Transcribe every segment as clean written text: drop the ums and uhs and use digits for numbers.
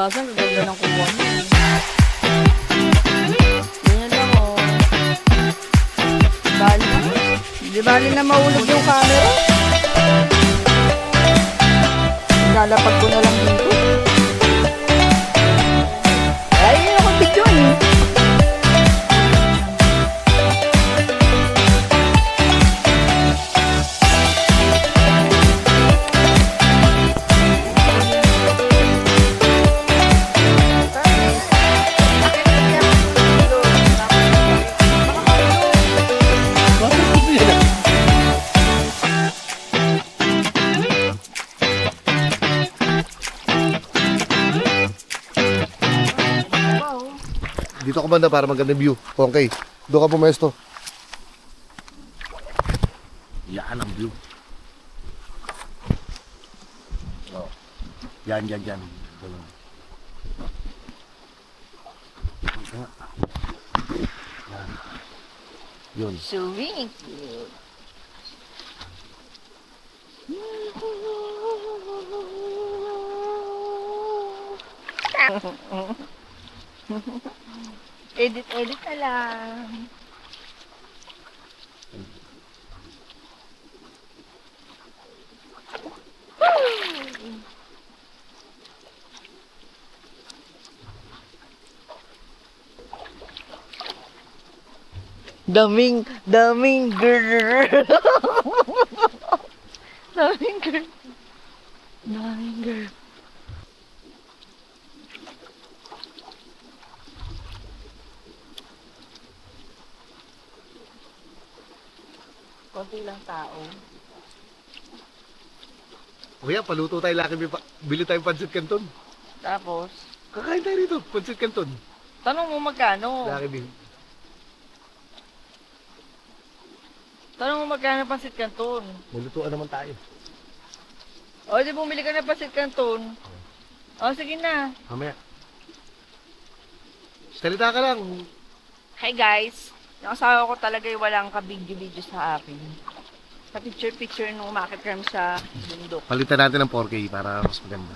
Kadalasan, gaganda ng kukuha niya. Ganyan lang, oh. Bali na. Di bali na mahulog yung camera. Lalapag ko na lang dito. Ay, ako video eh. Dito ka banda para magandang view. Okay. Doon ka pumesto. Yan ang view. Oh. Yan. Yan. Yun. Swimming. Edit na lang. Daming girl. Daming girl. Daming girl. Konti lang tao. Kuya, paluto tayo laki. Bili tayong pancit canton. Tapos, Kakain tayo rito. Pancit canton. tanong mo magkano? Laki din. Tanong mo magkano pansit canton? Malutuan naman tayo. O, di bumili ka na pansit canton. O, sige na. Mamaya. Salita ka lang. Hi guys. Yung asawa ko talaga yung walang ka-video sa akin. Sa picture nung umakit kami sa bundok. Palitan natin ng 4K para mas maganda.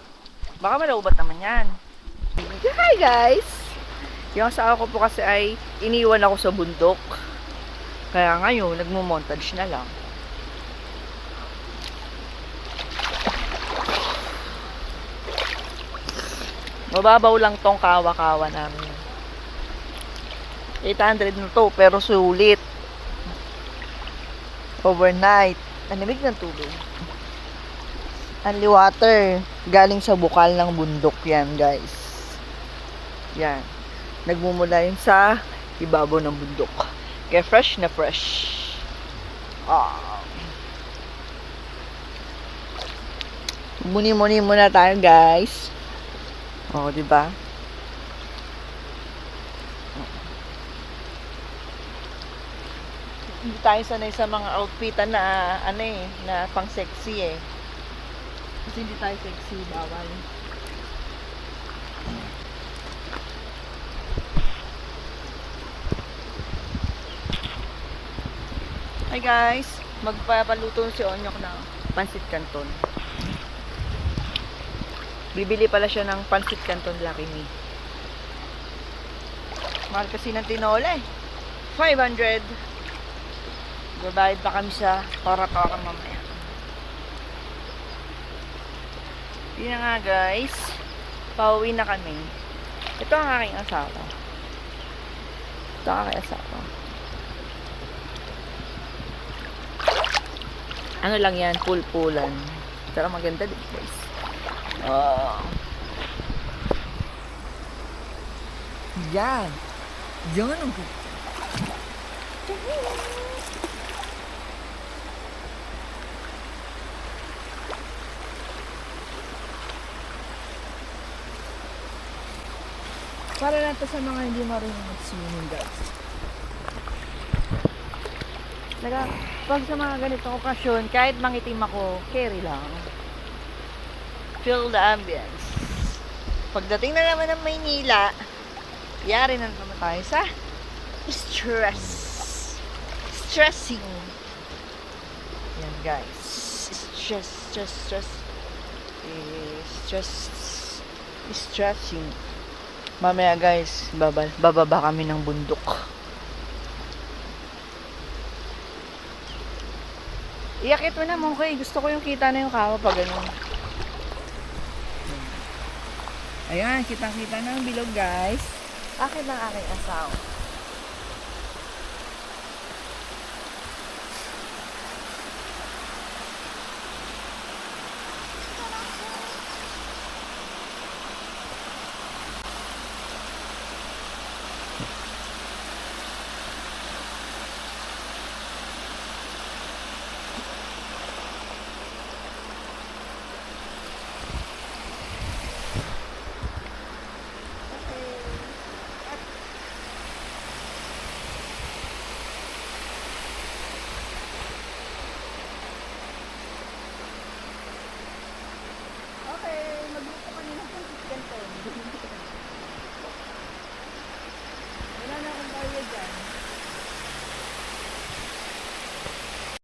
Baka malaubat naman yan. Hi guys! Yung asawa ko po kasi ay iniwan ako sa bundok. Kaya ngayon, nagmo-montage na lang. Mababaw lang tong kawa-kawa namin. 800 na to, pero sulit. Overnight. Anamig ng tubig. Only water. Galing sa bukal ng bundok yan, guys. Yan. Nagmumula yun sa ibabaw ng bundok. Kaya fresh na fresh. Muni-muni muna tayo, guys. O, diba? Hindi tayo sanay sa mga outfitan na na pang sexy eh. Kasi hindi tayo sexy, bawal. Hi guys, magpapaluto si Onyok ng pansit canton. Bibili pala siya ng pansit canton Lucky Me. Mahal kasi ng tinola eh. 500. Babayad pa kami sa para-para mamaya. Yun na nga guys. Pauwi na kami. Ito ang aking asawa. Ito ang aking asawa. Ano lang yan, pulpulan. Pero maganda din guys. Yan. Yan ang ganda. Para lang to sa mga hindi marunong mag-swimming guys. Pag sa mga ganitong okasyon, kahit mangitim ako, carry lang. Feel the ambience. Pagdating na naman ng Maynila, yari na naman tayo sa stress. Stressing. Yan guys. Stress. stretching. Mamaya guys, bababa kami ng bundok. Iakit mo na mo kay. Gusto ko yung kita na yung kawa pag ganun. Ayan, kitang-kita na ang bilog guys. Akin ng aking asawa.